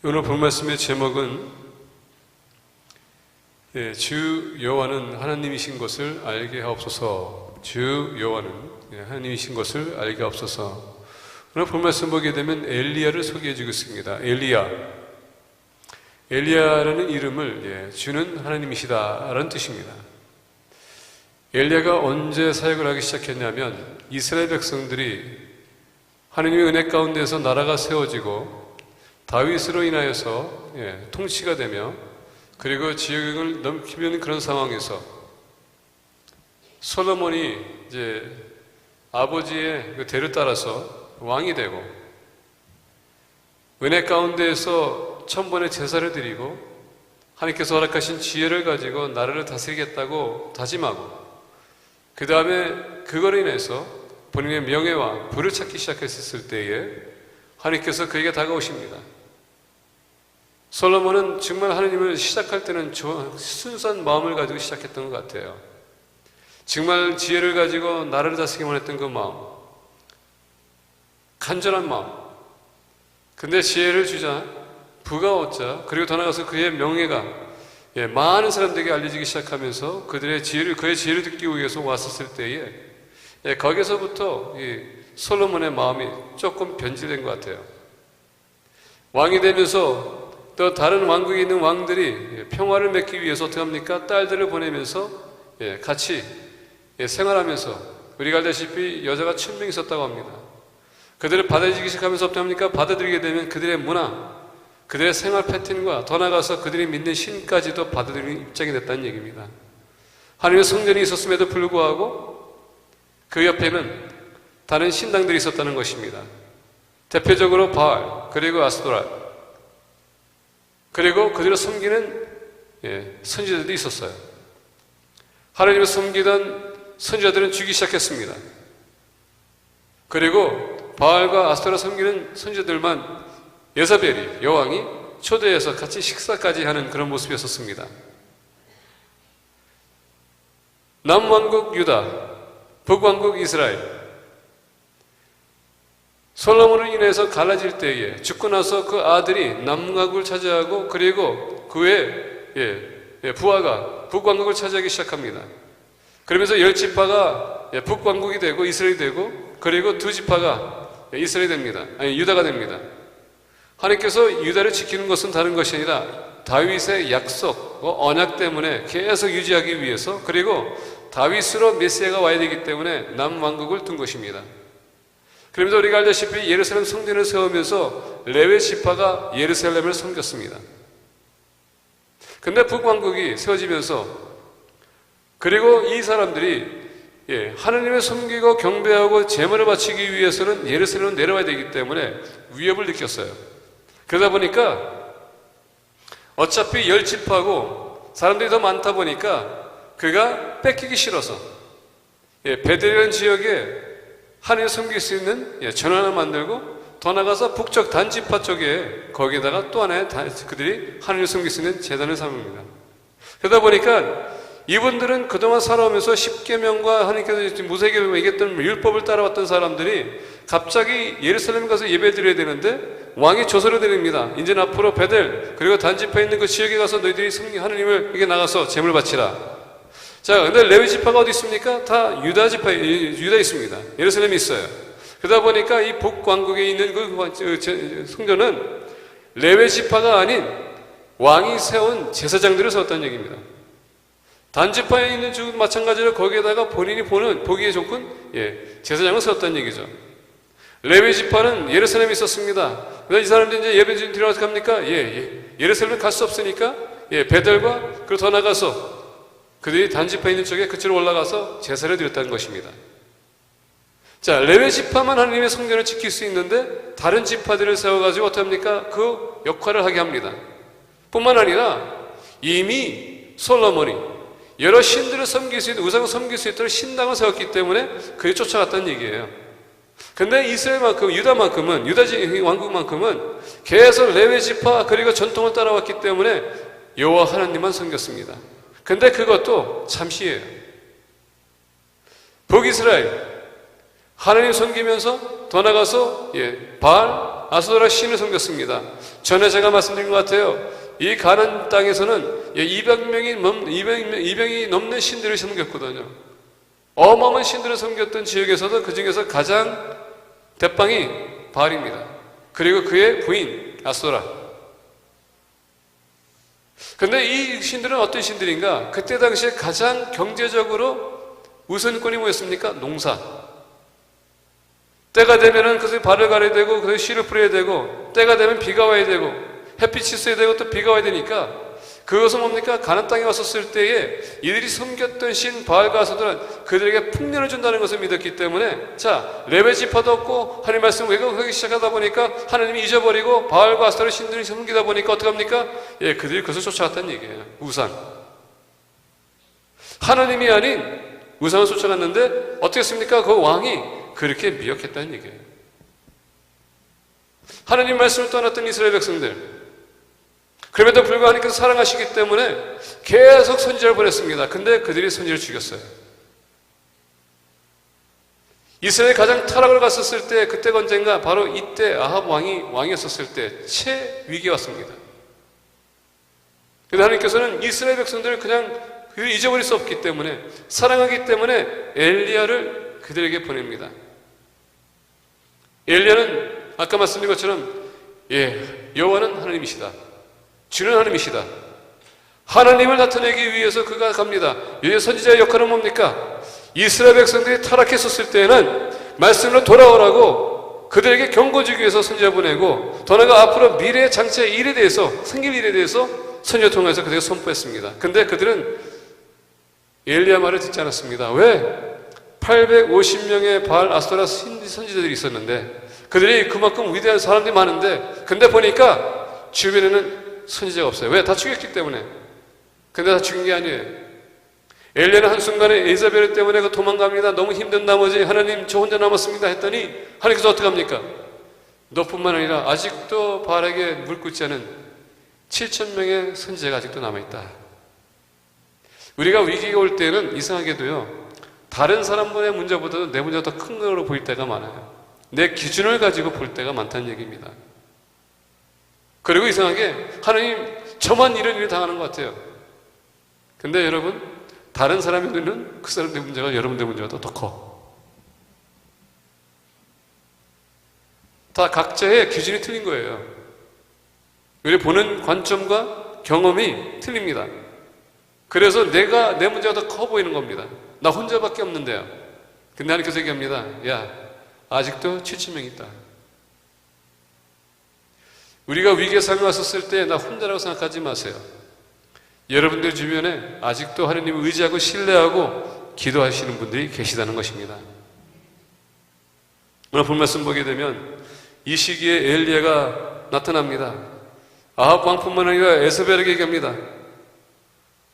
오늘 본 말씀의 제목은 주 여호와는 하나님이신 것을 알게 하옵소서. 주 여호와는 하나님이신 것을 알게 하옵소서. 오늘 본 말씀 보게 되면 엘리야를 소개해 주고 있습니다. 엘리야라는 이름을 주는 하나님이시다라는 뜻입니다. 엘리야가 언제 사역을 하기 시작했냐면 이스라엘 백성들이 하나님의 은혜 가운데서 나라가 세워지고 다윗으로 인하여서 통치가 되며 그리고 지역을 넘기는 그런 상황에서 솔로몬이 이제 아버지의 그 대를 따라서 왕이 되고 은혜 가운데에서 천번의 제사를 드리고 하나님께서 허락하신 지혜를 가지고 나라를 다스리겠다고 다짐하고 그 다음에 그거로 인해서 본인의 명예와 부를 찾기 시작했을 때에 하나님께서 그에게 다가오십니다. 솔로몬은 정말 하나님을 시작할 때는 순수한 마음을 가지고 시작했던 것 같아요. 정말 지혜를 가지고 나라를 다스리기만 했던 그 마음, 간절한 마음. 근데 지혜를 주자, 부가 얻자, 그리고 더 나아가서 그의 명예가 많은 사람들에게 알려지기 시작하면서 그의 지혜를 듣기 위해서 왔었을 때에 거기서부터 이 솔로몬의 마음이 조금 변질된 것 같아요. 왕이 되면서 또 다른 왕국에 있는 왕들이 평화를 맺기 위해서 어떻게 합니까? 딸들을 보내면서 같이 생활하면서 우리가 알다시피 여자가 1000명 있었다고 합니다. 그들을 받아들이기 시작하면서 어떻게 합니까? 받아들이게 되면 그들의 문화, 그들의 생활 패턴과 더 나아가서 그들이 믿는 신까지도 받아들이는 입장이 됐다는 얘기입니다. 하나님의 성전이 있었음에도 불구하고 그 옆에는 다른 신당들이 있었다는 것입니다. 대표적으로 바알, 그리고 아스토라, 그리고 그들을 섬기는 선지자들도 있었어요. 하나님을 섬기던 선지자들은 죽이기 시작했습니다. 그리고 바알과 아스토라 섬기는 선지자들만 예사벨이 여왕이 초대해서 같이 식사까지 하는 그런 모습이었습니다. 남왕국 유다, 북왕국 이스라엘, 솔로몬으로 인해서 갈라질 때에 죽고 나서 그 아들이 남왕국을 차지하고 그리고 그의 부하가 북왕국을 차지하기 시작합니다. 그러면서 10지파가 북왕국이 되고 이스라엘이 되고 그리고 2지파가 이스라엘이 됩니다. 유다가 됩니다. 하나님께서 유다를 지키는 것은 다른 것이 아니라 다윗의 약속, 언약 때문에 계속 유지하기 위해서 그리고 다윗으로 메시아가 와야 되기 때문에 남왕국을 둔 것입니다. 그러면서 우리가 알다시피 예루살렘 성전을 세우면서 레위 지파가 예루살렘을 섬겼습니다. 근데 북왕국이 세워지면서 그리고 이 사람들이 하나님을 섬기고 경배하고 제물을 바치기 위해서는 예루살렘으로 내려와야 되기 때문에 위협을 느꼈어요. 그러다 보니까 어차피 10지파고 사람들이 더 많다 보니까 그가 뺏기기 싫어서 베들레헴 지역에 하나님을 섬길 수 있는 전원을 만들고 더 나가서 북쪽 단지파 쪽에 거기에다가 또 하나의 그들이 하나님을 섬길 수 있는 제단을 삼습니다. 그러다 보니까 이분들은 그동안 살아오면서 십계명과 하나님께서 모세에게 얘기했던 율법을 따라왔던 사람들이 갑자기 예루살렘에 가서 예배드려야 되는데 왕이 조서를 드립니다. 이제는 앞으로 베델 그리고 단지파에 있는 그 지역에 가서 너희들이 하나님을 이게 나가서 제물 바치라. 자, 근데 레위 지파가 어디 있습니까? 다 유다 있습니다. 예루살렘에 있어요. 그러다 보니까 이 북왕국에 있는 그 성전은 레위 지파가 아닌 왕이 세운 제사장들을 세웠다는 얘기입니다. 단지파에 있는 주도 마찬가지로 거기에다가 본인이 보기에 좋은 제사장을 세웠다는 얘기죠. 레위 지파는 예루살렘에 있었습니다. 그래서 이 사람들이 이제 예배 드리러 어떻게 합니까? 예루살렘에 갈 수 없으니까 베델과 그리고 더 나가서 그들이 단지파에 있는 쪽에 그쪽으로 올라가서 제사를 드렸다는 것입니다. 자, 레위 지파만 하나님의 성전을 지킬 수 있는데 다른 지파들을 세워가지고 어떻게 합니까? 그 역할을 하게 합니다. 뿐만 아니라 이미 솔로몬이 여러 신들을 섬길 수 있는 우상을 섬길 수 있도록 신당을 세웠기 때문에 그에 쫓아갔다는 얘기예요. 근데 이스라엘만큼 유다만큼은 유다 왕국만큼은 계속 레위 지파 그리고 전통을 따라왔기 때문에 여호와 하나님만 섬겼습니다. 근데 그것도 잠시예요. 북이스라엘 하나님 섬기면서 더 나가서 바알 아스토라 신을 섬겼습니다. 전에 제가 말씀드린 것 같아요. 이 가나안 땅에서는 200명이 넘는 신들을 섬겼거든요. 어마어마한 신들을 섬겼던 지역에서도 그 중에서 가장 대빵이 바알입니다. 그리고 그의 부인 아스토라. 근데 이 신들은 어떤 신들인가? 그때 당시에 가장 경제적으로 우선권이 뭐였습니까? 농사. 때가 되면은 그것을 발을 가려야 되고, 그것을 씨를 뿌려야 되고, 때가 되면 비가 와야 되고, 햇빛이 있어야 되고, 또 비가 와야 되니까, 그것은 뭡니까? 가나안 땅에 왔었을 때에 이들이 섬겼던 신 바알과 아스토라는 그들에게 풍년을 준다는 것을 믿었기 때문에, 자, 레위 지파도 없고 하나님 말씀을 왜곡하기 시작하다 보니까 하나님이 잊어버리고 바알과 아스토라 신들을 섬기다 보니까 어떻게 합니까? 예, 그들이 그것을 쫓아갔다는 얘기예요. 우상. 하나님이 아닌 우상을 쫓아갔는데 어떻게 했습니까? 그 왕이 그렇게 미혹했다는 얘기예요. 하나님 말씀을 떠났던 이스라엘 백성들, 그럼에도 불구하고 하나님께서 사랑하시기 때문에 계속 선지자를 보냈습니다. 근데 그들이 선지자를 죽였어요. 이스라엘이 가장 타락을 갔었을 때, 그때가 언젠가 바로 이때 아합 왕이었었을 때 최위기가 왔습니다. 그런데 하나님께서는 이스라엘 백성들을 그냥 잊어버릴 수 없기 때문에, 사랑하기 때문에 엘리야를 그들에게 보냅니다. 엘리야는 아까 말씀드린 것처럼 여호와는 하나님이시다, 주는 하나님이시다, 하나님을 나타내기 위해서 그가 갑니다. 이 선지자의 역할은 뭡니까? 이스라엘 백성들이 타락했었을 때에는 말씀으로 돌아오라고 그들에게 경고 주기 위해서 선지자 보내고, 더 나아가 앞으로 미래의 장차의 일에 대해서, 생길 일에 대해서 선지자 통해서 그들에게 선포했습니다. 근데 그들은 엘리야 말을 듣지 않았습니다. 왜? 850명의 바알 아스토라 선지자들이 있었는데, 그들이 그만큼 위대한 사람들이 많은데, 근데 보니까 주변에는 선지자가 없어요. 왜? 다 죽였기 때문에. 근데 다 죽인 게 아니에요. 엘리야는 한순간에 이사벨 때문에 도망갑니다. 너무 힘든 나머지 하나님 저 혼자 남았습니다 했더니 하나님께서 어떻게 합니까? 너뿐만 아니라 아직도 바알에게 물꽂지 않은 7,000명의 선지자가 아직도 남아있다. 우리가 위기가 올 때는 이상하게도요, 다른 사람들의 문제보다도 내 문제가 더 큰 걸로 보일 때가 많아요. 내 기준을 가지고 볼 때가 많다는 얘기입니다. 그리고 이상하게 하나님 저만 이런 일을 당하는 것 같아요. 근데 여러분, 다른 사람의 눈은 그 사람의 문제가 여러분의 문제보다 더 커. 다 각자의 기준이 틀린 거예요. 우리 보는 관점과 경험이 틀립니다. 그래서 내 문제가 더 커 보이는 겁니다. 나 혼자밖에 없는데요. 근데 하나님께서 얘기합니다. 야, 아직도 7,000명 있다. 우리가 위기의 상황에 왔었을 때 나 혼자라고 생각하지 마세요. 여러분들 주변에 아직도 하나님을 의지하고 신뢰하고 기도하시는 분들이 계시다는 것입니다. 오늘 본 말씀 보게 되면 이 시기에 엘리야가 나타납니다. 아합 왕뿐만 아니라 에스벨에게 얘기합니다.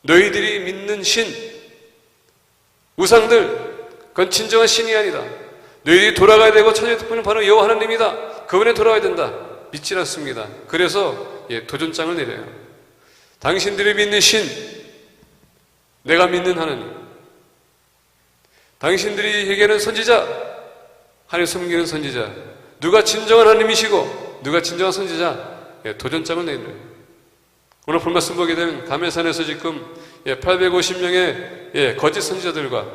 너희들이 믿는 신, 우상들, 그건 진정한 신이 아니다. 너희들이 돌아가야 되고 찾아야 될 분은 바로 여호와 하나님이다. 그분에 돌아가야 된다. 믿지 않습니다. 그래서 도전장을 내려요. 당신들이 믿는 신, 내가 믿는 하나님, 당신들이 얘기하는 선지자, 하나님 섬기는 선지자, 누가 진정한 하나님이시고 누가 진정한 선지자, 도전장을 내려요. 오늘 본 말씀 보게 되면 가멜산에서 지금 850명의 거짓 선지자들과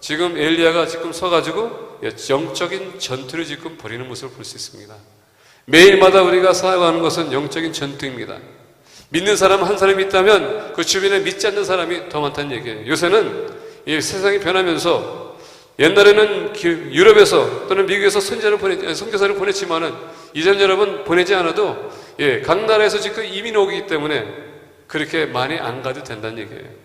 지금 엘리야가 지금 서가지고 영적인 전투를 지금 벌이는 모습을 볼 수 있습니다. 매일마다 우리가 살아가는 것은 영적인 전투입니다. 믿는 사람 한 사람이 있다면 그 주변에 믿지 않는 사람이 더 많다는 얘기예요. 요새는 이 세상이 변하면서 옛날에는 유럽에서 또는 미국에서 선교사를 보냈지만은 이제는 여러분 보내지 않아도 각 나라에서 지금 이민 오기 때문에 그렇게 많이 안 가도 된다는 얘기예요.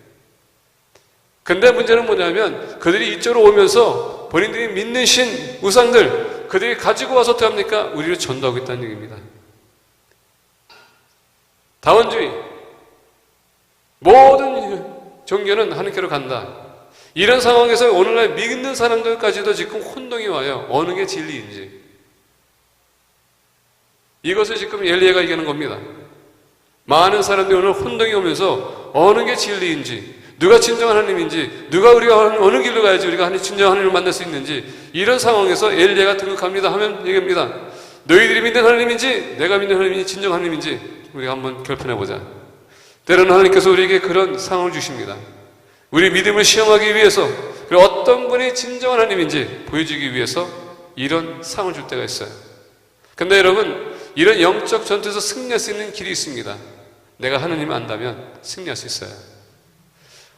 근데 문제는 뭐냐면 그들이 이쪽으로 오면서 본인들이 믿는 신, 우상들, 그들이 가지고 와서 어떻게 합니까? 우리를 전도하고 있다는 얘기입니다. 다원주의, 모든 종교는 하나님께로 간다. 이런 상황에서 오늘날 믿는 사람들까지도 지금 혼동이 와요. 어느 게 진리인지. 이것을 지금 엘리야가 얘기하는 겁니다. 많은 사람들이 오늘 혼동이 오면서 어느 게 진리인지, 누가 진정한 하나님인지, 우리가 어느 길로 가야지 우리가 진정한 하나님을 만날 수 있는지, 이런 상황에서 엘리야가 등극합니다 하면 얘기합니다. 너희들이 믿는 하나님인지 내가 믿는 하나님인지 진정 하나님인지 우리가 한번 결판해보자. 때로는 하나님께서 우리에게 그런 상황을 주십니다. 우리 믿음을 시험하기 위해서, 그리고 어떤 분이 진정한 하나님인지 보여주기 위해서 이런 상을 줄 때가 있어요. 근데 여러분, 이런 영적 전투에서 승리할 수 있는 길이 있습니다. 내가 하나님을 안다면 승리할 수 있어요.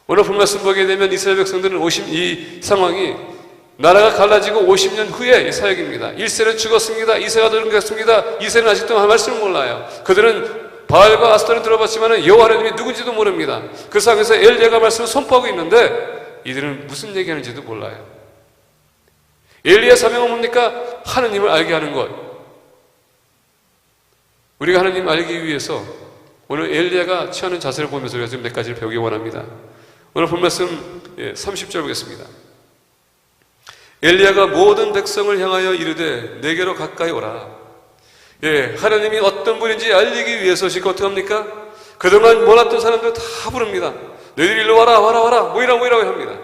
오늘 본 말씀 보게 되면 이스라엘 백성들은 이 상황이 나라가 갈라지고 50년 후에 이 사역입니다. 1세는 죽었습니다. 2세가 들어갔습니다. 2세는 아직도 말씀을 몰라요. 그들은 바알과 아스타를 들어봤지만 여호와 하나님이 누군지도 모릅니다. 그 상황에서 엘리야가 말씀을 선포하고 있는데 이들은 무슨 얘기하는지도 몰라요. 엘리야 사명은 뭡니까? 하나님을 알게 하는 것. 우리가 하나님을 알기 위해서 오늘 엘리야가 취하는 자세를 보면서 우리가 지금 몇 가지를 배우기 원합니다. 오늘 본 말씀 30절 보겠습니다. 엘리야가 모든 백성을 향하여 이르되 내게로 가까이 오라. 하나님이 어떤 분인지 알리기 위해서 지금 어떻게 합니까? 그동안 몰랐던 사람들 다 부릅니다. 너희들 일로 와라 와라 와라 모이라고 합니다.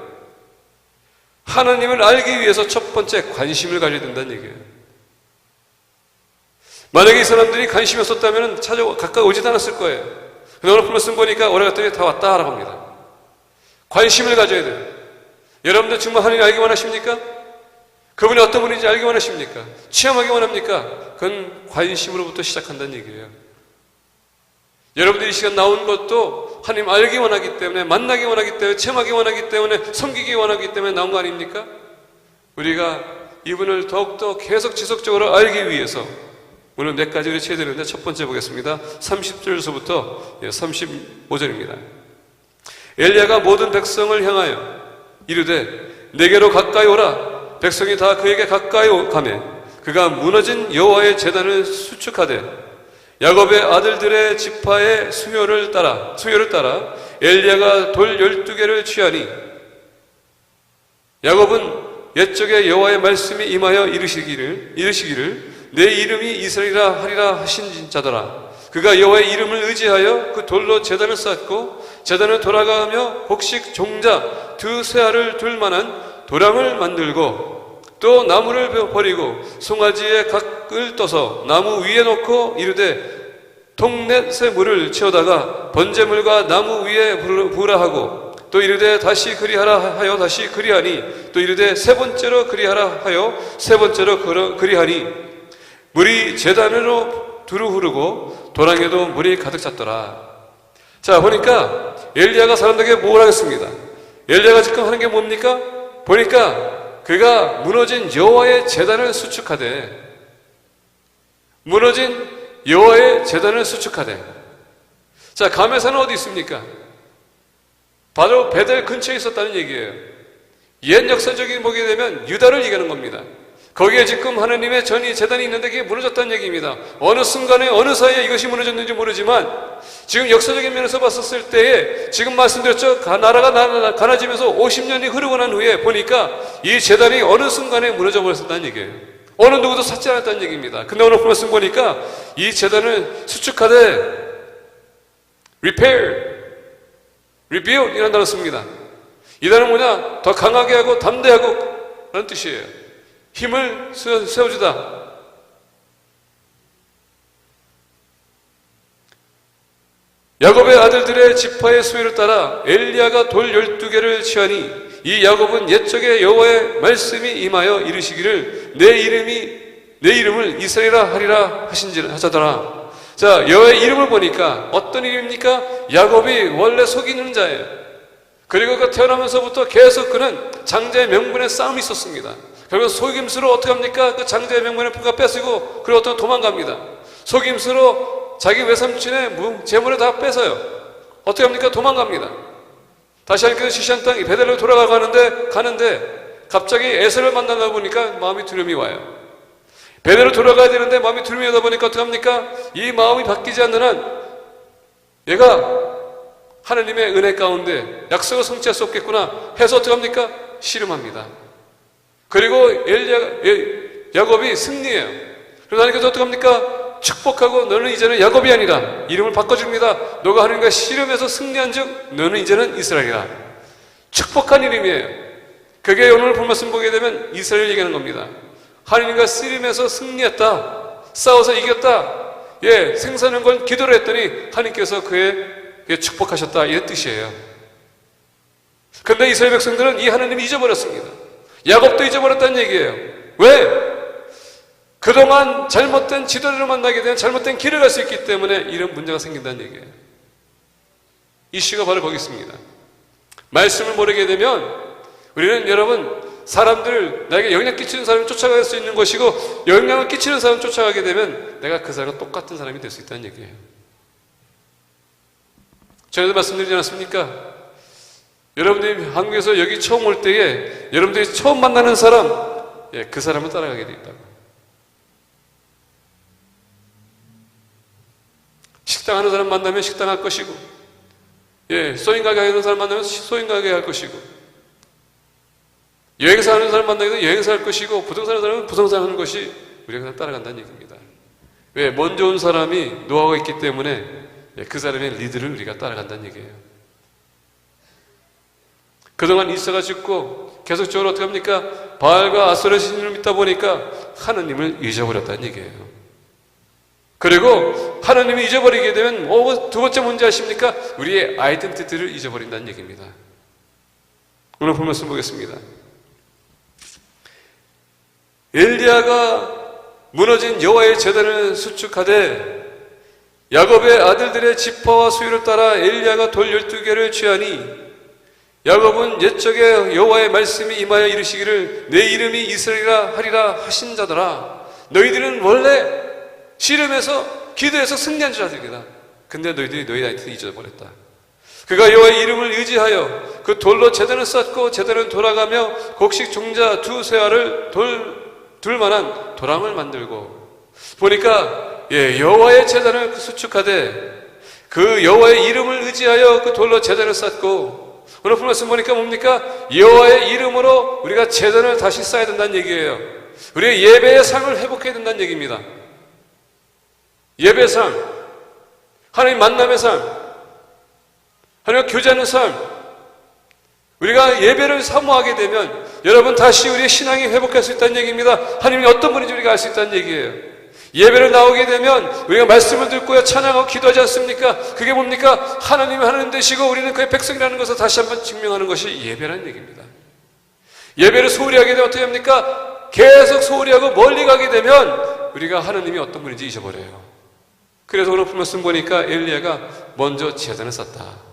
하나님을 알기 위해서 첫 번째 관심을 가져야 된다는 얘기예요. 만약에 이 사람들이 관심이 없었다면 가까이 오지도 않았을 거예요. 근데 오늘 말씀 보니까 오래 갔더니 다 왔다 라고 합니다. 관심을 가져야 돼요. 여러분들 정말 하나님 알기 원하십니까? 그분이 어떤 분인지 알기 원하십니까? 체험하기 원합니까? 그건 관심으로부터 시작한다는 얘기예요. 여러분들이 이 시간 나온 것도 하나님 알기 원하기 때문에, 만나기 원하기 때문에, 체험하기 원하기 때문에, 섬기기 원하기 때문에 나온 거 아닙니까? 우리가 이분을 더욱더 계속 지속적으로 알기 위해서 오늘 몇 가지를 쳐야 되는데 첫 번째 보겠습니다. 30절에서부터 35절입니다. 엘리야가 모든 백성을 향하여 이르되 내게로 가까이 오라. 백성이 다 그에게 가까이 가매 그가 무너진 여호와의 제단을 수축하되 야곱의 아들들의 지파의 수요를 따라 엘리야가 돌 12개를 취하니 야곱은 옛적에 여호와의 말씀이 임하여 이르시기를 내 이름이 이스라엘이라 하리라 하신 자더라. 그가 여호와의 이름을 의지하여 그 돌로 제단을 쌓고 제단을 돌아가며 곡식 종자 두세 알을 둘 만한 도량을 만들고 또 나무를 버리고 송아지의 각을 떠서 나무 위에 놓고 이르되 통넷의 물을 채우다가 번제물과 나무 위에 부으라 하고 또 이르되 다시 그리하라 하여 다시 그리하니 또 이르되 세 번째로 그리하라 하여 세 번째로 그리하니 물이 제단으로 두루 흐르고 도랑에도 물이 가득 찼더라. 자, 보니까 엘리야가 사람들에게 뭘 하겠습니다. 엘리야가 지금 하는 게 뭡니까? 보니까 그가 무너진 여호와의 제단을 수축하되 자, 가메사는 어디 있습니까? 바로 베델 근처에 있었다는 얘기예요. 옛 역사적인 보게 되면 유다를 얘기하는 겁니다. 거기에 지금 하나님의 제단이 있는데 그게 무너졌다는 얘기입니다. 어느 순간에 어느 사이에 이것이 무너졌는지 모르지만 지금 역사적인 면에서 봤었을 때에 지금 말씀드렸죠. 나라가 가나지면서 50년이 흐르고 난 후에 보니까 이 제단이 어느 순간에 무너져 버렸다는 얘기예요. 어느 누구도 찾지 않았다는 얘기입니다. 근데 오늘 말씀 보니까 이 제단을 수축하되 repair, rebuild 이라는 단어를 씁니다. 이 단어는 뭐냐? 더 강하게 하고 담대하고 라는 뜻이에요. 힘을 세워주다. 야곱의 아들들의 지파의 수요를 따라 엘리야가 돌 12개를 취하니 이 야곱은 옛적에 여호와의 말씀이 임하여 이르시기를 내 이름을 이스라엘이라 하리라 하자더라. 자, 여호와의 이름을 보니까 어떤 이름입니까? 야곱이 원래 속이는 자예요. 그리고 그 태어나면서부터 계속 그는 장자의 명분에 싸움이 있었습니다. 그리고 속임수로 어떻게 합니까? 그 장자의 명분을 그가 뺏으고 그리고 어떤 도망갑니다. 속임수로 자기 외삼촌의 재물을 다 뺏어요. 어떻게 합니까? 도망갑니다. 다시 하나님께서 지시한 땅 베델로 돌아가는데 갑자기 에서를 만나다 보니까 마음이 두려움이 와요. 베델로 돌아가야 되는데 마음이 두려움이 오다 보니까 어떻게 합니까? 이 마음이 바뀌지 않는 한 얘가 하나님의 은혜 가운데 약속을 성취할 수 없겠구나 해서 어떻게 합니까? 씨름합니다. 그리고 야곱이 승리해요. 그래서 하나님께서 어떻게 합니까? 축복하고 너는 이제는 야곱이 아니라 이름을 바꿔줍니다. 너가 하나님과 씨름해서 승리한 즉 너는 이제는 이스라엘이라. 축복한 이름이에요. 그게 오늘 본 말씀 보게 되면 이스라엘 얘기하는 겁니다. 하나님과 씨름해서 승리했다. 싸워서 이겼다. 예, 생사는 건 기도를 했더니 하나님께서 그의 축복하셨다. 이런 뜻이에요. 근데 이스라엘 백성들은 이 하나님을 잊어버렸습니다. 야곱도 잊어버렸다는 얘기예요. 왜? 그동안 잘못된 지도를 만나게 되면 잘못된 길을 갈 수 있기 때문에 이런 문제가 생긴다는 얘기예요. 이슈가 바로 거기 있습니다. 말씀을 모르게 되면 우리는 여러분 사람들 나에게 영향 끼치는 사람을 쫓아갈 수 있는 것이고 영향을 끼치는 사람을 쫓아가게 되면 내가 그 사람과 똑같은 사람이 될 수 있다는 얘기예요. 전에도 말씀드리지 않았습니까? 여러분들이 한국에서 여기 처음 올 때에 여러분들이 처음 만나는 사람, 예, 그 사람을 따라가게 돼 있다고. 식당 하는 사람 만나면 식당 할 것이고, 예, 소인 가게 하는 사람 만나면 소인 가게 할 것이고, 여행사 하는 사람 만나면 여행사 할 것이고, 부동산 하는 사람은 부동산 하는 것이 우리가 그냥 따라간다는 얘기입니다. 왜? 먼저 온 사람이 노하우가 있기 때문에 그 사람의 리드를 우리가 따라간다는 얘기예요. 그동안 이사가 죽고 계속적으로 어떻게 합니까? 바알과 아스토레 신을 믿다 보니까 하나님을 잊어버렸다는 얘기예요. 그리고 하나님을 잊어버리게 되면 두 번째 문제 아십니까? 우리의 아이덴티티를 잊어버린다는 얘기입니다. 오늘 본 말씀 보겠습니다. 엘리야가 무너진 여호와의 제단을 수축하되 야곱의 아들들의 지파와 수요를 따라 엘리야가 돌 12개를 취하니 야곱은 옛적에 여호와의 말씀이 임하여 이르시기를 내 이름이 이스라엘이라 하리라 하신 자더라. 너희들은 원래 씨름해서 기도해서 승리한 자들이다. 근데 너희들이 너희 아이들을 잊어버렸다. 그가 여호와의 이름을 의지하여 그 돌로 제단을 쌓고 제단을 돌아가며 곡식 종자 두세 알을 둘 만한 도랑을 만들고 보니까 여호와의 제단을 수축하되 그 여호와의 이름을 의지하여 그 돌로 제단을 쌓고 오늘 말씀 보니까 뭡니까? 여호와의 이름으로 우리가 제단을 다시 쌓아야 된다는 얘기예요. 우리의 예배의 삶을 회복해야 된다는 얘기입니다. 예배의 삶, 하나님 만남의 삶, 하나님과 교제하는 삶, 우리가 예배를 사모하게 되면 여러분 다시 우리의 신앙이 회복할 수 있다는 얘기입니다. 하나님이 어떤 분인지 우리가 알 수 있다는 얘기예요. 예배를 나오게 되면 우리가 말씀을 듣고요 찬양하고 기도하지 않습니까? 그게 뭡니까? 하나님이 하나님 되시고 우리는 그의 백성이라는 것을 다시 한번 증명하는 것이 예배라는 얘기입니다. 예배를 소홀히 하게 되면 어떻게 합니까? 계속 소홀히 하고 멀리 가게 되면 우리가 하나님이 어떤 분인지 잊어버려요. 그래서 오늘 말씀 보니까 엘리야가 먼저 제단을 쌓다.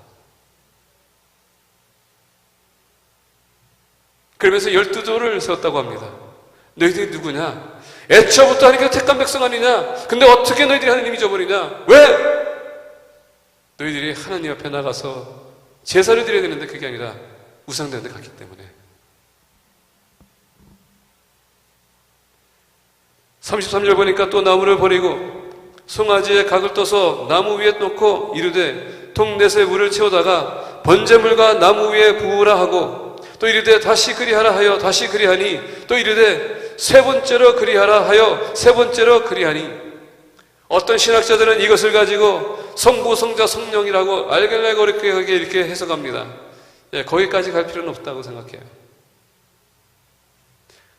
그러면서 12돌을 세웠다고 합니다. 너희들이 누구냐? 애초부터 하나님께서 택한 백성 아니냐? 근데 어떻게 너희들이 하나님 잊어버리냐? 왜? 너희들이 하나님 앞에 나가서 제사를 드려야 되는데 그게 아니라 우상되는 데 갔기 때문에. 33절 보니까 또 나무를 버리고 송아지에 각을 떠서 나무 위에 놓고 이르되 통 넷에 물을 채우다가 번제물과 나무 위에 부으라 하고 또 이르되 다시 그리하라 하여 다시 그리하니 또 이르되 세 번째로 그리하라 하여 세 번째로 그리하니 어떤 신학자들은 이것을 가지고 성부, 성자, 성령이라고 알gel레고 이렇게 해석합니다. 거기까지 갈 필요는 없다고 생각해요.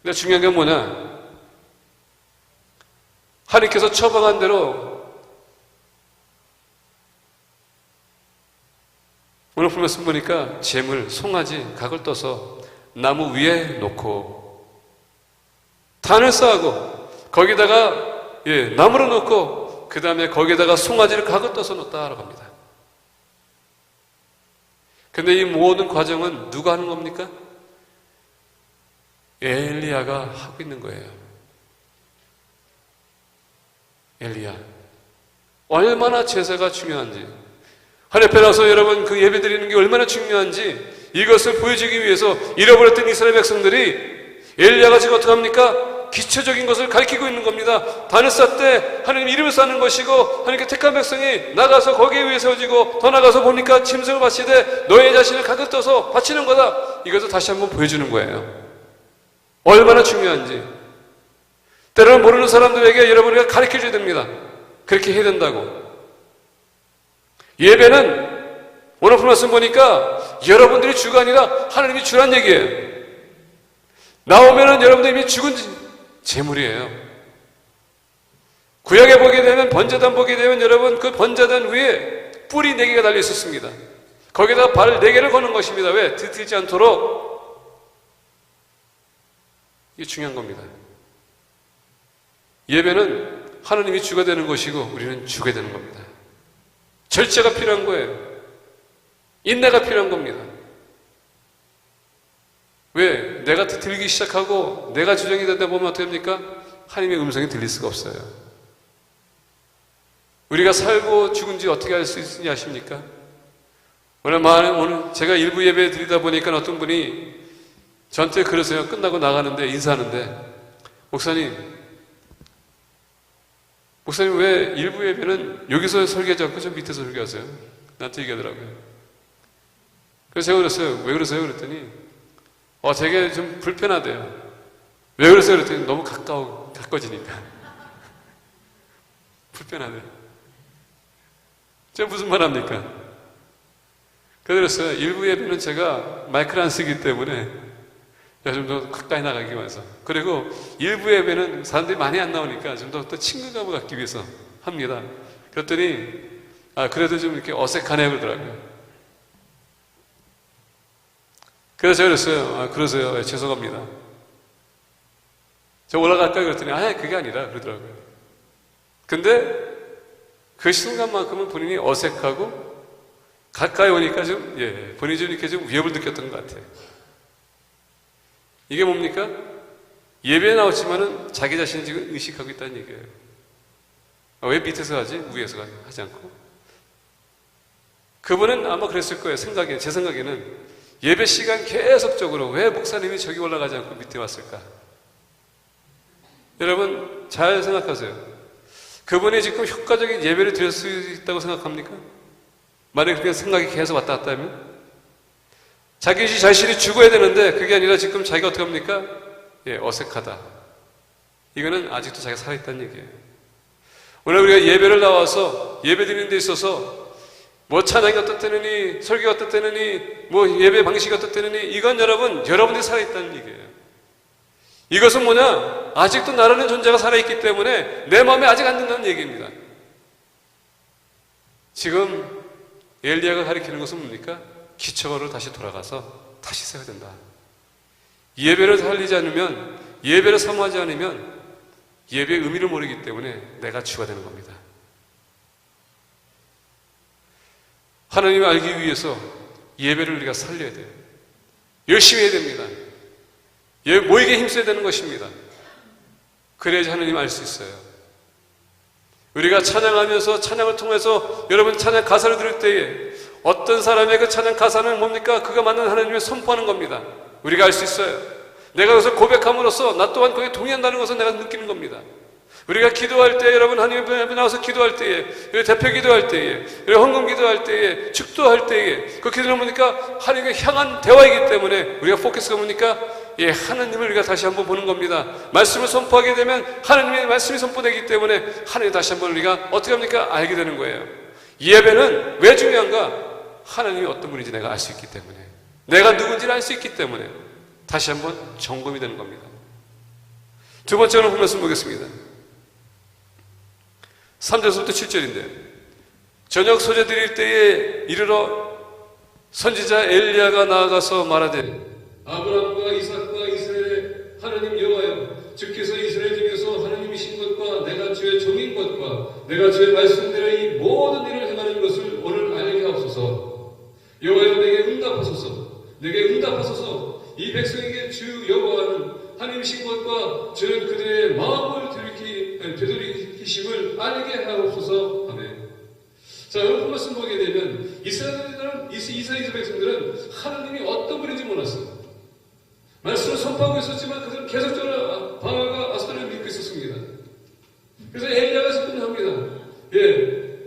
근데 중요한 게 뭐냐? 하나님께서 처방한 대로 오늘 말씀 보니까 재물, 송아지, 각을 떠서 나무 위에 놓고 단을 쌓고 거기다가 나무를 놓고 그 다음에 거기다가 송아지를 각을 떠서 놓다라고 합니다. 근데 이 모든 과정은 누가 하는 겁니까? 엘리야가 하고 있는 거예요. 엘리야. 얼마나 제사가 중요한지 하나님 앞에 나서 여러분 그 예배 드리는 게 얼마나 중요한지 이것을 보여주기 위해서 잃어버렸던 이스라엘 백성들이 엘리야가 지금 어떻게 합니까? 기초적인 것을 가르치고 있는 겁니다. 단을 쌓되 하나님 이름을 쌓는 것이고 하나님께 택한 백성이 나가서 거기에 위에 세워지고 더 나가서 보니까 짐승을 바치되 너의 자신을 각을 떠서 바치는 거다. 이것을 다시 한번 보여주는 거예요. 얼마나 중요한지. 때로는 모르는 사람들에게 여러분이 가르쳐줘야 됩니다. 그렇게 해야 된다고. 예배는 오늘 말씀 보니까 여러분들이 주가 아니라 하나님이 주란 얘기예요. 나오면은 여러분들이 이미 죽은 재물이에요. 구약에 보게 되면, 번제단 보게 되면 여러분 그 번제단 위에 뿔이 4개가 달려 있었습니다. 거기다가 발 4개를 거는 것입니다. 왜? 뒤틀지 않도록. 이게 중요한 겁니다. 예배는 하나님이 주가 되는 것이고 우리는 주게 되는 겁니다. 절제가 필요한 거예요. 인내가 필요한 겁니다. 왜? 내가 들기 시작하고 내가 주정이 되다 보면 어떻게 됩니까? 하나님의 음성이 들릴 수가 없어요. 우리가 살고 죽은지 어떻게 알 수 있느냐 아십니까? 오늘 제가 일부 예배 드리다 보니까 어떤 분이 저한테 그러세요. 끝나고 나가는데 인사하는데, 목사님 왜 일부 예배는 여기서 설교하지 않고 저 밑에서 설교하세요? 나한테 얘기하더라고요. 그래서 제가 그랬어요. 왜 그러세요? 그랬더니 되게 좀 불편하대요. 왜 그러세요? 그랬더니 너무 가까워지니까 불편하대요. 제가 무슨 말 합니까? 그래서 일부 예배는 제가 마이크를 안 쓰기 때문에 좀 더 가까이 나가기 위해서, 그리고 일부 예배는 사람들이 많이 안 나오니까 좀 더 친근감을 갖기 위해서 합니다. 그랬더니 그래도 좀 이렇게 어색하네요 그러더라고요. 그래서 제가 그랬어요. 그러세요. 죄송합니다. 저 올라갈까요? 그랬더니 그게 아니라 그러더라고요. 근데 그 순간만큼은 본인이 어색하고 가까이 오니까 본인이 좀 이렇게 좀 위협을 느꼈던 것 같아요. 이게 뭡니까? 예배에 나왔지만은 자기 자신이 지금 의식하고 있다는 얘기예요. 왜 밑에서 하지? 위에서 하지 않고? 그분은 아마 그랬을 거예요. 제 생각에는 예배 시간 계속적으로 왜 목사님이 저기 올라가지 않고 밑에 왔을까? 여러분 잘 생각하세요. 그분이 지금 효과적인 예배를 드릴 수 있다고 생각합니까? 만약에 그렇게 생각이 계속 왔다 갔다 하면? 자기 자신이 죽어야 되는데 그게 아니라 지금 자기가 어떻게 합니까? 어색하다. 이거는 아직도 자기가 살아있다는 얘기예요. 오늘 우리가 예배를 나와서 예배 드리는 데 있어서 찬양이 어떻다느니, 설교가 어떻다느니, 예배 방식이 어떻다느니, 이건 여러분들이 살아있다는 얘기예요. 이것은 뭐냐? 아직도 나라는 존재가 살아있기 때문에 내 마음에 아직 안 든다는 얘기입니다. 지금 엘리야가 가리키는 것은 뭡니까? 기초로 다시 돌아가서 다시 세워야 된다. 예배를 살리지 않으면, 예배를 사모하지 않으면 예배의 의미를 모르기 때문에 내가 주가 되는 겁니다. 하나님을 알기 위해서 예배를 우리가 살려야 돼요. 열심히 해야 됩니다. 모이게 힘써야 되는 것입니다. 그래야지 하나님을 알 수 있어요. 우리가 찬양하면서, 찬양을 통해서 여러분 찬양 가사를 들을 때에 어떤 사람의 그 찬양 가사는 뭡니까? 그가 만난 하나님을 선포하는 겁니다. 우리가 알 수 있어요. 내가 그것을 고백함으로써 나 또한 거기에 동의한다는 것을 내가 느끼는 겁니다. 우리가 기도할 때, 여러분 하나님 앞에 나와서 기도할 때에, 우리 대표 기도할 때에, 우리 헌금 기도할 때에, 축도할 때에, 그 기도는 뭡니까? 하나님을 향한 대화이기 때문에 우리가 포커스가 뭡니까? 하나님을 우리가 다시 한번 보는 겁니다. 말씀을 선포하게 되면 하나님의 말씀이 선포되기 때문에 하나님 다시 한번 우리가 어떻게 합니까? 알게 되는 거예요. 예배는 왜 중요한가? 하나님이 어떤 분인지 내가 알 수 있기 때문에, 내가 누군지를 알 수 있기 때문에 다시 한번 점검이 되는 겁니다. 두 번째로 본 말씀 보겠습니다. 3절부터 7절인데, 저녁 소재 드릴 때에 이르러 선지자 엘리야가 나아가서 말하되, 아브라함과 이삭과 이스라엘의 하나님 여호와여, 주께서 이스라엘 중에서 하나님이신 것과 내가 주의 종인 것과 내가 주의 말씀대로 이 모든 일을 행하는 것을 오늘 알게 하옵소서. 여호와여, 내게 응답하소서. 내게 응답하소서. 이 백성에게 주 여호와는 하나님이신 것과 저는 그들의 마음을 되돌이키심을 알게 하옵소서. 아멘. 자, 여러분 말씀 보게 되면 이스라엘 백성들은 하나님이 어떤 분인지 몰랐어요. 말씀을 선포하고 있었지만 그들은 계속적으로 바알과 아스타를 믿고 있었습니다. 그래서 엘리야가 접근합니다.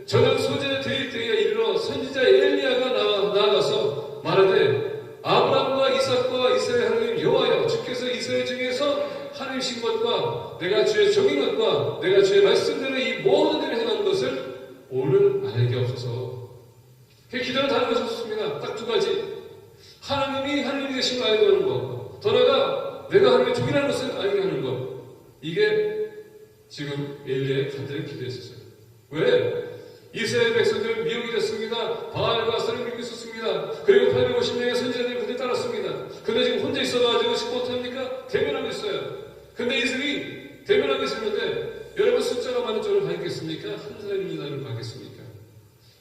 저녁 소재 드릴 때에 이르러 선지자 엘리야가 나아가서 말하되, 아브라함과 이삭과 이스라엘 하나님 여호와여, 주께서 이스라엘 중에서 하나님이신 것과 내가 주의 종인 것과 내가 주의 말씀대로 이 모든 일을 행한 것을 오늘 알게 없어서. 그 기도는 다른 것이 없습니다. 딱 두 가지. 하나님이 하나님이 되신 걸 알게 하는 것, 더 나아가 내가 하나님의 종이라는 것을 알게 하는 것. 이게 지금 엘리야의 간절히 기도했었어요. 왜? 이스라엘 백성들은 미혹이 됐습니다. 바알과 아스타를 믿고 있었습니다. 그리고 850명의 선지자들이 그들 따랐습니다. 근데 지금 혼자 있어가지고 어떡합니까? 대면하고 있어요. 근데 이슬이 대면하고 있었는데 여러분 숫자가 많은 쪽으로 가겠습니까? 한 사람이나를 가겠습니까?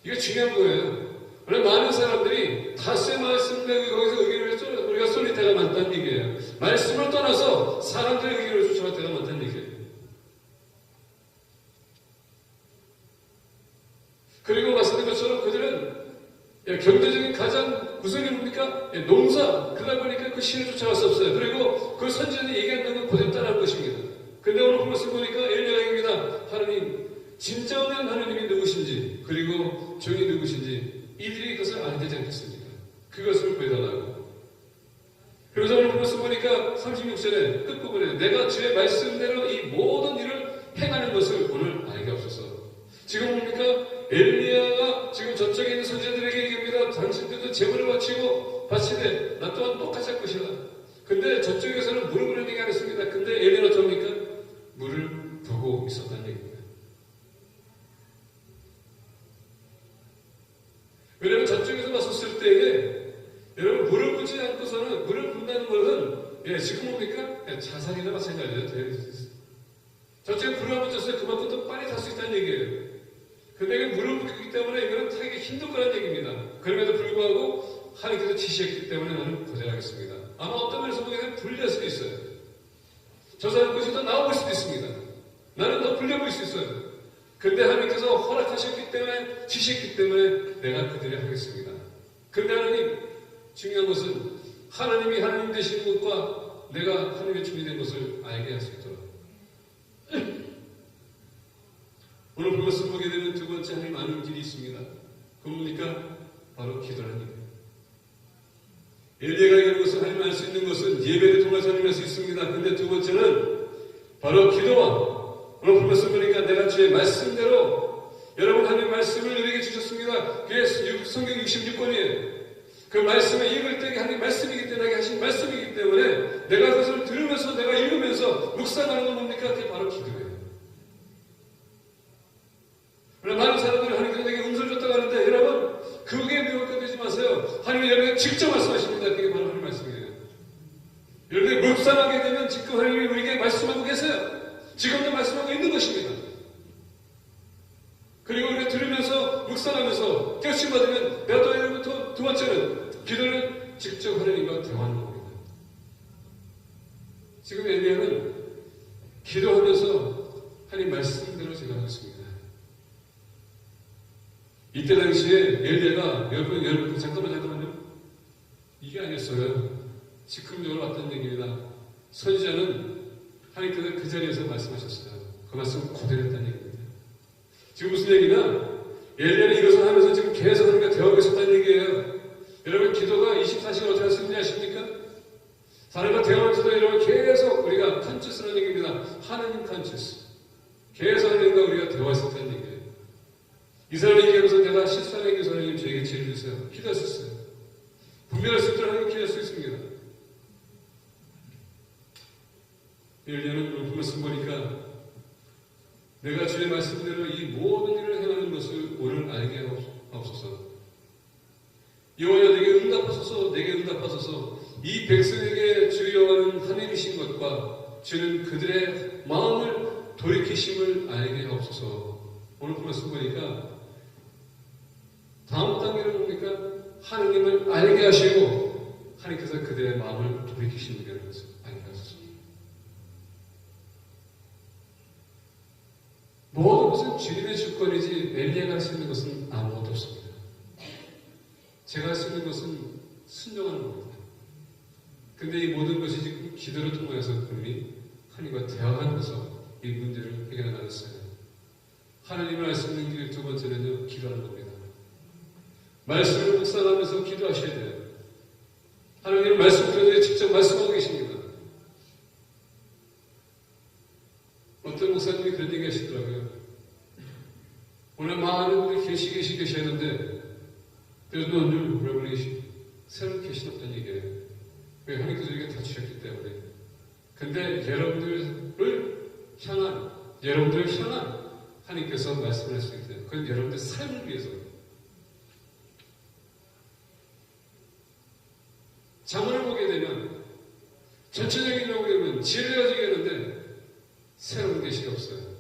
이게 중요한 거예요. 원래 많은 사람들이 다수의 말씀을 거기서 의견을 해서 우리가 쏠릴 때가 많다는 얘기예요. 말씀을 떠나서 사람들의 의견을 쫓아갈 때가 많다는 얘기예요. 그리고 말씀드린 것처럼 그들은 경제적인 가장 구성이 뭡니까? 농사. 그러다 보니까 그 신을 쫓아갈 수 없어요. 그리고 그 선지자들이 얘기한다는 건 그대로 따라할 것입니다. 근데 오늘 말씀 보니까 엘리야가 얘기합니다. 하나님, 진정한 하나님이 누구신지, 그리고 종이 누구신지, 이들이 그것을 알게 되지 않겠습니까? 그것을 보여달라고. 그래서 오늘 말씀 보니까 36절에 끝부분에 내가 주의 말씀대로 이 모든 일을 행하는 것을 오늘 알게 없어서. 지금 뭡니까? 엘리야가 지금 저쪽에 있는 선지자들에게 얘기합니다. 당신들도 제물을 바치되 나 또한 똑같이 할 것이다. 근데 저쪽에서는 무릎을 흘리게 안 했습니다. 근데 엘리야는 어떻습니까? 물을 보고 있었다는 얘기입니다. 왜냐하면 저쪽에서 봤었을 때에 여러분 물을 붓지 않고서는 물을 붓는다는 것은 지금 뭡니까? 자살이나 마찬가지예요. 저쪽에 불을 안 붙였어요. 그만큼 더 빨리 탈 수 있다는 얘기예요. 근데 물을 붓기 때문에 이거는 타기 힘들 거라는 얘기입니다. 그럼에도 불구하고 하나님께서 지시했기 때문에 나는 거절하겠습니다. 아마 어떤 면에서 보게 되면 불리할 수도 있어요. 저 사람 것이 더 나아 보일 수도 있습니다. 나는 더 불려 보일 수 있어요. 근데 하나님께서 허락하셨기 때문에, 지시했기 때문에 내가 그들을 하겠습니다. 근데 하나님, 중요한 것은 하나님이 하나님 되시는 것과 내가 하나님의 종이 된 것을 알게 할 수 있도록. 오늘 그것을 보게 되는 두 번째 하나님 아는 길이 있습니다. 그 뭡니까? 바로 기도라는 일이에요. 엘리야가 얘기하는 것은 하나님 알 수 있는 것은 예배를 통해서 하나님 알 수 있습니다. 근데 두 번째는 바로 기도와 오늘 그것을 보니까 내가 주의 말씀대로 여러분 하나님 말씀을 우리에게 주셨습니다. 그게 성경 66권이에요. 그 말씀에 읽을 때 하나님 말씀이기 때문에 하신 말씀이기 때문에 내가 그것을 들으면서 내가 읽으면서 묵상하는 건 뭡니까? 그게 바로 기도예요. 많은 사람들이 하나님께서 내게 음성을 줬다고 하는데 여러분 그게 미혹가 되지 마세요. 하나님이 여러분에게 직접 말씀하십니다. 그게 바로 하나님 말씀이에요. 여러분이 묵상하게 되면 지금 하나님이 우리에게 말씀하고 계세요. 지금도 말씀하고 있는 것입니다. 그리고 우리가 들으면서 묵상하면서 깨우침 받으면 내가 또 여러분부터 두 번째는 기도를 직접 하나님과 대화하는 겁니다. 지금 엘리야는 기도하면서 하나님 말씀대로 제가 하고 있습니다. 이때 당시에 엘리야가 여러분 잠깐만요. 이게 아니었어요. 즉흥적으로 왔던 얘기입니다. 선지자는 하나님께서 그 자리에서 말씀하셨어요. 그 말씀 고대했다는 얘기입니다. 지금 무슨 얘기냐? 엘리야는 이것을 하면서 지금 계속 하나님과 대화하고 있었다는 얘기예요. 여러분 기도가 24시간 어떻게 할 수 있는지 아십니까? 하나님과 대화하면서도 여러분 계속 우리가 컨처스라는 얘기입니다. 하나님 컨처스. 계속 하나님과 우리가 대화했었다는 얘기예요. 이 사람이 얘기하면서 내가 실수하는 얘기해서 하나님 저에게 지혜를 주세요. 기도했었어요. 분별할 수 있도록 하나님 기도할 수 있습니다. 엘리야는 그 말씀 보니까 내가 주의 말씀대로 이 모든 일을 행하는 것을 오늘 알게 하옵소서. 여호와여 내게 응답하소서. 내게 응답하소서. 이 백성에게 주 여호와는 하나님이신 것과 주는 그들의 마음을 돌이키심을 알게 하옵소서. 오늘 그 말씀 보니까 다음 단계는 뭡니까? 하나님을 알게 하시고 하나님께서 그들의 마음을 돌이키시는 것을 알게 하소서. 모든 것은 주님의 주권이지 엘리야가 할 수 있는 것은 아무것도 없습니다. 제가 할 수 있는 것은 순종하는 겁니다. 근데 이 모든 것이 지금 기도를 통해서 그분이 하나님과 대화하면서 이 문제를 해결해 나갔어요. 하나님을 알 수 있는 길 두 번째는요, 기도하는 겁니다. 말씀을 묵상하면서 기도하셔야 돼요. 하나님은 말씀 들어주에 직접 말씀하고 계십니다. 어떤 목사님이 그런 얘기 하시더라고요. 오늘 많은 분들이 계시는데 There's no new revelation. 새로운 계시는 없다는 얘기예요. 왜? 하나님께서 우리에게 다 주셨기 때문에. 근데 여러분들을 향한 여러분들을 향한 하나님께서 말씀을 할 수 있어요. 그건 여러분들 삶을 위해서. 잠언을 보게 되면 전체적인 경우에 보면 지혜를 가지고 있는데 새로운 계시가 없어요.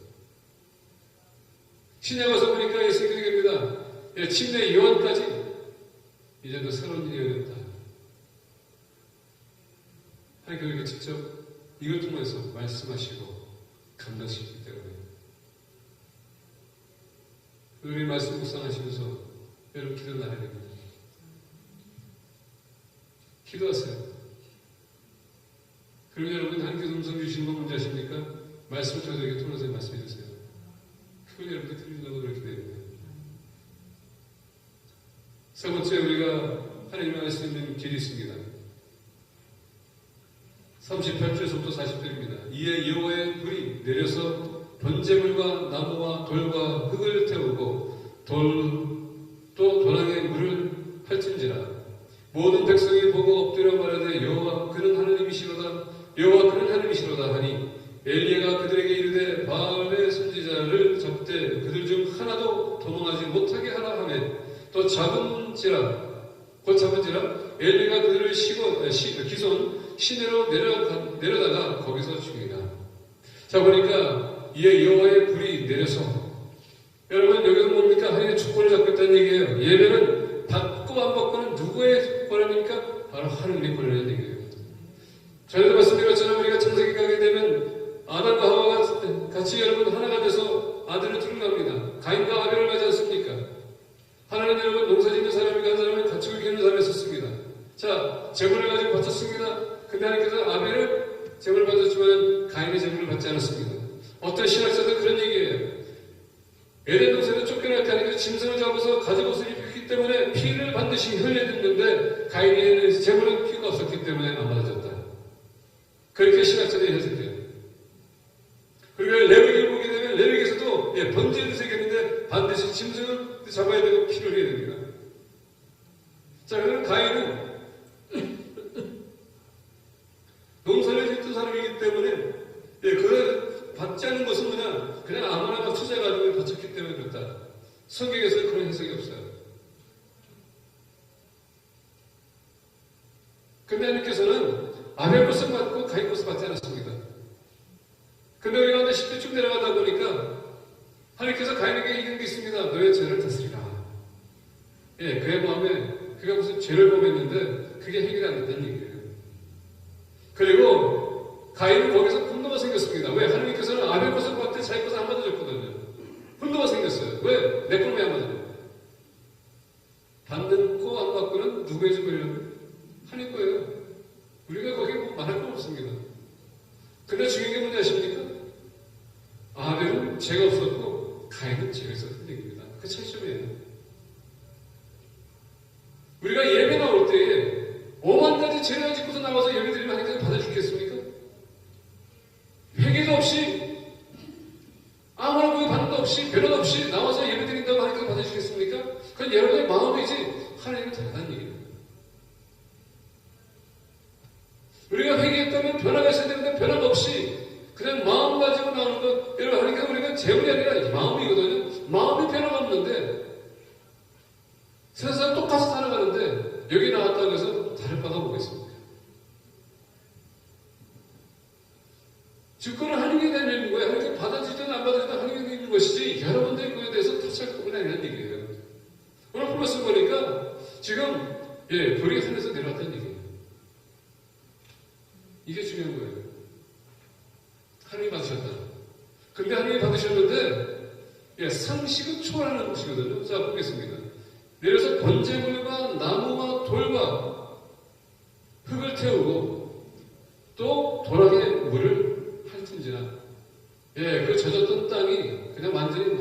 신약 와서 보니까 예수님께서 얘기합니다. 침례 요한까지 이제도 새로운 일이 없다. 하나님께서 이렇게 직접 이걸 통해서 말씀하시고 감당시키기 때문에 우리 말씀 묵상하시면서 여러분 기도 나눠야 됩니다. 기도하세요. 그리고 여러분 하나님께서 음성 주시는 거 뭔지 아십니까? 말씀을 저에게 통해서 말씀해 주세요. 그걸 여러분들 들으려고 그렇게 됩니다. 세 번째 우리가 하나님을 알 수 있는 길이 있습니다. 38절에서부터 40절입니다. 이에 여호와의 불이 내려서 번제물과 나무와 돌과 흙을 태우고 또 도랑의 물을 펼친지라 모든 백성이 보고 엎드려 말하되 여호와 그는 하나님이시로다 여호와 그는 하나님이시로다 하니 엘리야가 그들에게 이르되 바알의 선지자를 잡되 그들 중 하나도 도망하지 못하게 하라 하매 또 잡은지라 엘리가 그들을 기손 시내로 내려다가 거기서 죽이라. 자 보니까 이에 여호와의 불이 내려서 여러분 여기서 뭡니까? 하나님의 주권을 잡고 있다는 얘기예요. 예배는 받고 안 받고는 누구의 권한입니까? 바로 하나님의 권한이라는 얘기예요. 전에도 말씀드렸잖아요. 우리가 창세기 가게 되면 아담과 하와가 같이 여러분 하나가 돼서 아들을 둘러갑니다. 가인과 아벨을 가지 않습니까? 하나님 여러분 농사 짓는 사람이 간 사람은 가축을 기르는 사람이 있었습니다. 자 제물을 가지고 바쳤습니다. 근데 하나님께서 아벨을 제물을 받았지만 가인의 제물을 받지 않았습니다. 어떤 신학자들은 그런 얘기예요. 에덴 동산에 쫓겨날 때 하나님께서 짐승을 잡아서 가죽 옷을 입혔기 때문에 피를 반드시 흘려야 됐는데 가인의 제물은 피가 없었기 때문에 안 받아졌다. 그렇게 신학자들이 해석돼요. 그리고 레위기를 보게 되면 레위기에서도 번제를 새겼는데 반드시 짐승을 잡아야 되고 피를 흘려야 됩니다. 자 그럼 가인은 농사를 짓던 사람이기 때문에 그걸 받지 않는 것은 뭐냐 그냥 아무나 막 투자해가지고 바쳤기 때문에 그렇다. 성경에서 그런 해석이 없어요. 근데 하나님께서는 아벨 것을 받고 가인 것을 받지 않았습니다. 근데 우리가 10대쯤 내려가다 보니까 하나님께서 가인에게 이런 게 있습니다. 너의 죄를 다스리라. 그의 마음에 그가 무슨 죄를 범했는데 그게 해결이 안 된다는 얘기예요. 그리고 가인은 거기서 분노가 생겼습니다. 왜? 하나님께서는 아벨 것을 받을 때 자기 것을 안 받아줬거든요. 분노가 생겼어요. 왜? 내 것을 왜 안 받아줘? 받는 거 안 받고는 누구의 주권이냐면 하나님 거예요. 우리가 거기에 뭐 말할 건 없습니다. 근데 중요한 게 뭔지 아십니까? 아벨은 죄가 없었고 가인은 죄가 있었던 얘기입니다. 그 차이점이에요. 우리가 예배 나올 때에 5만 가지 죄를 짓고서 나와서 예배 드리면 하나님께서 받아주겠습니까? 회개도 없이 아무런 거기 반응도 없이 변화도 없이 나와서 예배 드린다고 하나님께서 받아주겠습니까? 그건 여러분의 마음이지 하나님은 다르다는 얘기예요. 우리가 회개했다면 변화가 있어야 되는데 변화가 없이 그냥 마음 가지고 나오는 것 여러분 하나님께서 우리가 재물이 아니라 마음이거든요. 마음이 변화가 없는데 세상 똑같이 살아가는데 여기 나왔다고 해서 다를 바가 뭐겠습니까? 주권은 하나님께 대한 일인 거예요. 하나님께 받아주든 안 받아주든 하나님께 있는 것이지 여러분들이 그에 대해서 터치할 부분이 아니라는 얘기예요. 오늘 플러스 보니까 지금 불이 하늘에서 내려왔다는 얘기예요. 이게 중요한 거예요. 하나님이 받으셨다. 근데 하나님이 받으셨는데 상식을 초월하는 것이거든요. 자 보겠습니다. 내려서 번제물과 나무와 돌과 흙을 태우고 또 도랑의 물을 핥은지라. 그 젖었던 땅이 그냥 완전히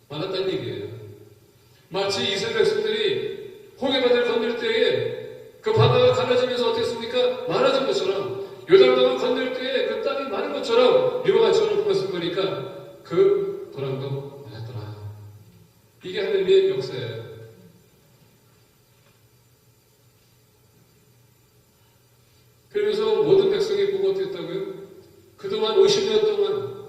말랐다는 얘기예요. 마치 이스라엘 백성들이 호게바다를 건널 때에 그 바다가 갈라지면서 어땠습니까? 많아진 것처럼 요단강을 건널 때에 그 땅이 많은 것처럼 이와 같이는 그것을 보니까 그 도랑도 맞았더라. 이게 하나님의 역사예요. 그러면서 모든 백성이 보고 어땠다고요? 그동안 50년 동안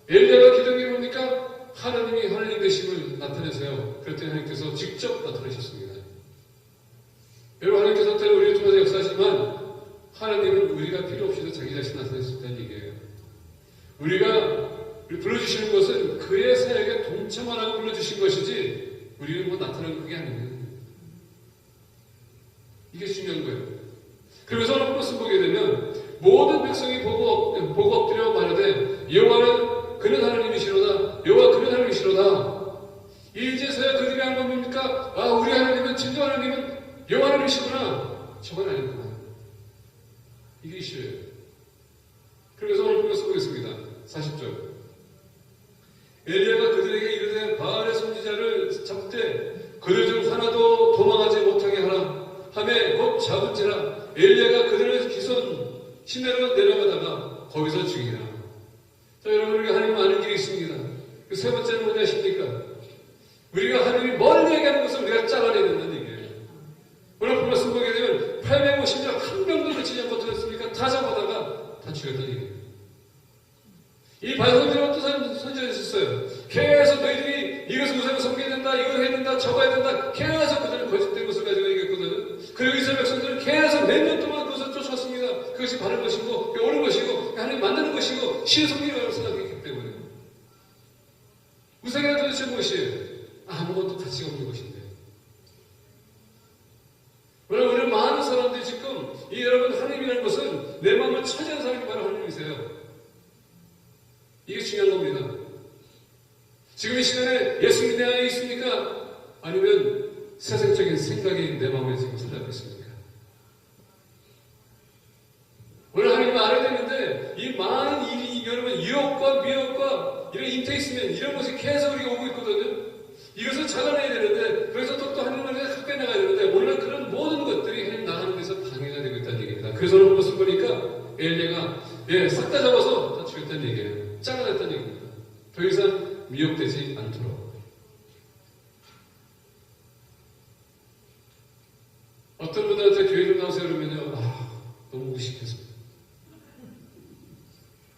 엘리야가 기도한 게 뭡니까? 하나님이 하나님 되심을 나타내세요. 그랬더니 하나님께서 직접 나타내셨습니다. 여러분, 하나님께서 때로 우리를 통해서 역사하지만 하나님은 우리가 필요 없이도 자기 자신 나타낼 수 있다는 얘기예요. 우리가 불러주시는 것은 그의 사역에 동참하라고 불러주신 것이지 우리는 뭐 나타나는 그게 아니에요. 이게 중요한 거예요. 그러면서 오늘 말씀 보게 되면 모든 백성이 보고 엎드려 말하되 여호와는 그는 하나님이시로다. 여호와 그는 하나님이시로다. 이제서야 그들이 한 건 뭡니까? 아, 우리 하나님은 진정 하나님은 여호와 하나님이시구나. 저건 아니구나. 이게 이슈예요. 그래서 오늘 말씀 보겠습니다. 40절. 엘리야가 그들에게 이르되 바알의 선지자를 잡되 그들 중 하나도 도망하지 못하게 하라 하매 곧 잡은지라. 엘리야가 그들의 기손 시내로 내려가다가 거기서 죽이라. 자, 여러분, 우리가 하나님 아는 길이 있습니다. 그 세 번째는 뭐냐 하십니까? 우리가 하나님이 멀리 얘기하는 것을 우리가 잘라내야 된다는 얘기예요. 오늘 말씀 보게 되면 850년 한 명도 놓치지 않고 들었으니까 다 잡아다가 다 죽였다는 얘기예요. 이 바알선지자가 어떤 선지자가 있었어요. 계속 너희들이 이것을 우상을 섬겨야 된다, 이걸 해야 된다, 저거 해야 된다, 계속 그들은 거짓된 것을 가지고 얘기했거든요. 그리고 이스라엘 백성들은 계속 몇 년 동안 그것을 쫓아왔습니다. 그것이 바른 것이고, 옳은 것이고, 하나님 만드는 것이고, 신의 성경이라고 생각했기 때문에. 우상이란 도대체 무엇이에요? 아무것도 가치가 없는 것인데. 물론 우리 많은 사람들이 지금 여러분 하나님이라는 것은 내 마음을 차지하는 사람이 바로 하나님이세요. 이게 중요한 겁니다. 지금 이 시간에 예수님이 내 안에 있습니까? 아니면 세상적인 생각이 내 마음에 지금 살아가고 있습니까? 오늘 하나님을 알아야 되는데 이 많은 일이 여러분 유혹과 미혹과 이런 인테이스면 이런 것이 계속 우리가 오고 있거든요. 이것을 잡아내야 되는데 그래서 또 하나님을 가까이 나가야 되는데 오늘 그런 모든 것들이 하나님 나가는 데서 방해가 되고 있다는 얘기입니다. 그래서 오늘 것을 보니까 엘리야가 싹 다 잡아서 다 죽였다는 얘기예요. 잘라냈다는 얘기입니다. 더 이상 미혹되지 않도록. 어떤 분들한테 교회 좀 나오세요 그러면요, 너무 무식해서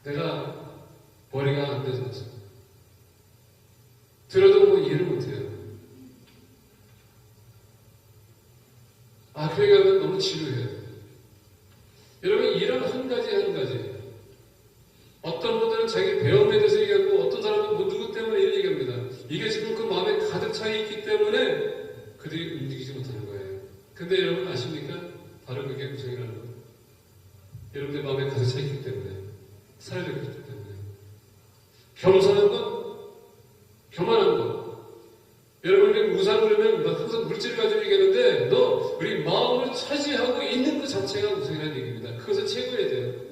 내가 머리가 안 돼서 들어도 뭐 이해를 못해요. 교회 가면 너무 지루해요. 여러분, 이런 한 가지 어떤 분들은 자기 배움에 대해서 얘기하고 어떤 사람은 뭐 누구 때문에 이런 얘기합니다. 이게 지금 그 마음에 가득 차 있기 때문에 그들이 움직이지 못하는 거예요. 근데 여러분 아십니까? 바로 그게 우상이라는 거예요. 여러분들 마음에 가득 차 있기 때문에 살아야 되기 때문에 겸손한 것, 교만한 것. 여러분 우상 그러면 막 항상 물질을 가지고 얘기하는데 우리 마음을 차지하고 있는 것 자체가 우상이라는 얘기입니다. 그것을 채워야 돼요.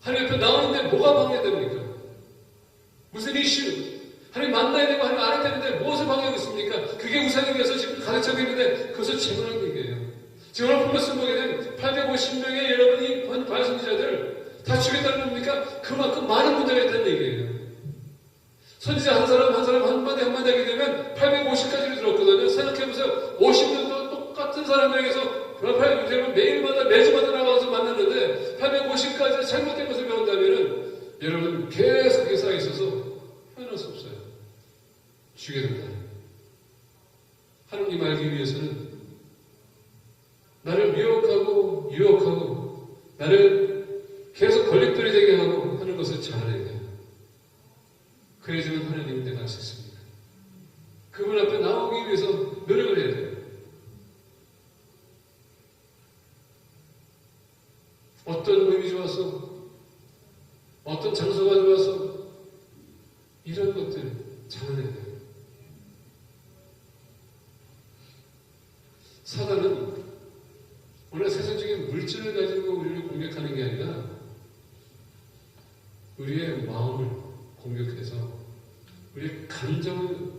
하나님 옆에 나오는데 뭐가 방해됩니까? 무슨 이슈? 하나님 만나야 되고 하나님 알아야 되는데 무엇을 방해하고 있습니까? 그게 우상에 대해서 지금 가득 차고 있는데 그것을 채우는 얘기예요. 지금 오늘 본문을 보게 되면 850명의 여러분이 바알 선지자들 다 죽였다는 겁니까? 그만큼 많은 문제가 있다는 얘기예요. 선지자 한 사람 한마디 하게 되면 850까지를 들었거든요. 생각해보세요. 50년도 똑같은 사람들에게서 매일마다 매주마다 나와서 만났는데 850까지 잘못된 것을 배운다면은 여러분 계속 쌓여 있어서 표현할 수 없어요. 죽게 된다. 하나님 알기 위해서는 나를 미혹하고 유혹하고 나를 계속 걸림돌이 되게 하고 하는 것을 잘해야 돼요. 그래야지만 하나님은 내가 할 수 있습니다. 그분 앞에 나오기 위해서 노력을 해야 돼요. 어떤 몸이 좋아서 어떤 장소가 좋아서 이런 것들 참아내야 돼요. 사단은 오늘 세상적인 물질을 가지고 우리를 공격하는 게 아니라 우리의 마음을 공격해서 우리의 감정을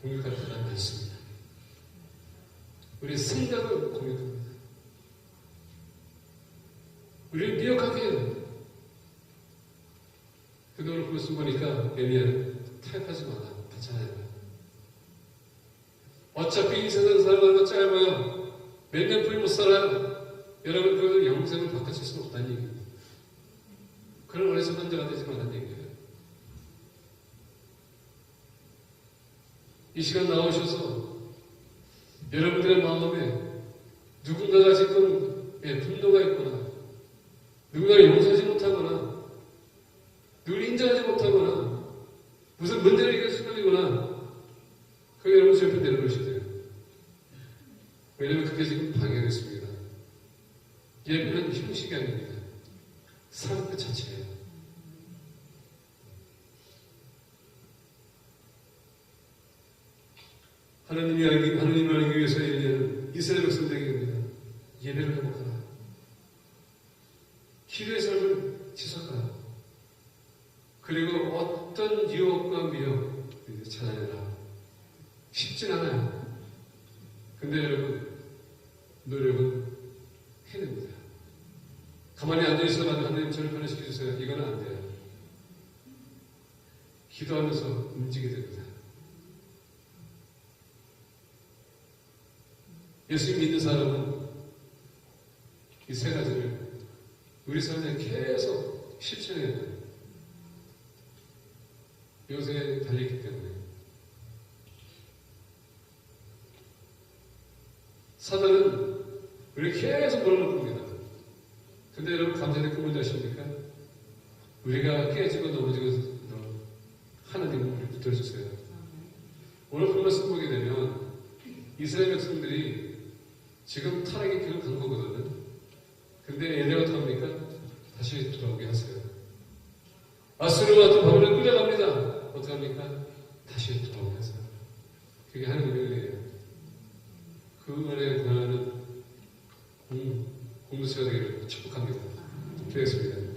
공격할 때가 많습니다. 우리의 생각을 공격합니다. 우리를 미혹하게 해요. 근데 오늘 말씀 보니까 엘리야는 타협하지 마라. 괜찮아요. 어차피 이 세상 살아가는 거 짧아요. 몇 년뿐이 못 살아요. 여러분, 그것을 영생을 바꿔칠 수는 없다는 얘기입니다. 그런 어리석은 자가 되지 말라는 얘기예요. 이 시간 나오셔서 여러분들의 마음에 누군가가 지금 분노가 있거나 누군가를 용서하지 못하거나 누구를 인정하지 못하거나 무슨 문제를 이겨 수달리거나 그게 여러분 제 옆에 내려놓으셔야 돼요. 왜냐하면 그게 지금 방해가 있습니다. 예배는 형식이 아닙니다. 삶 그 자체예요. 하나님을 알기 위해서 엘리야는 이스라엘 백성들에게 예배를 회복하라. 기도의 삶을 지속하라. 그리고 어떤 유혹과 미혹 찾아내라. 쉽진 않아요. 근데 여러분 노력은 해냅니다. 가만히 앉아있어가지고 하나님 저를 변화시켜주세요. 이건 안 돼요. 기도하면서 움직이게 됩니다. 예수 믿는 사람은 이 세 가지를 우리 삶에 계속 실천해야 돼요. 요새 달리기 때문에. 사단은 우리 계속 몰아넣습니다. 근데 여러분 감사의 그 뭔지 아십니까? 우리가 깨지고 넘어지고 하나님은 우리 붙들어주세요. 오늘 그 말씀 보게 되면 이스라엘 백성들이 지금 타락의 길을 간 거거든요. 근데 얘네가 어떻게 합니까? 다시 돌아오게 하세요. 아수르와 또 바벨론 끌려갑니다. 어떻게 합니까? 다시 돌아오게 하세요. 그게 하나님의 은혜예요. 그 은혜에 관하는 공동체가 되기를 축복합니다. 기도했습니다.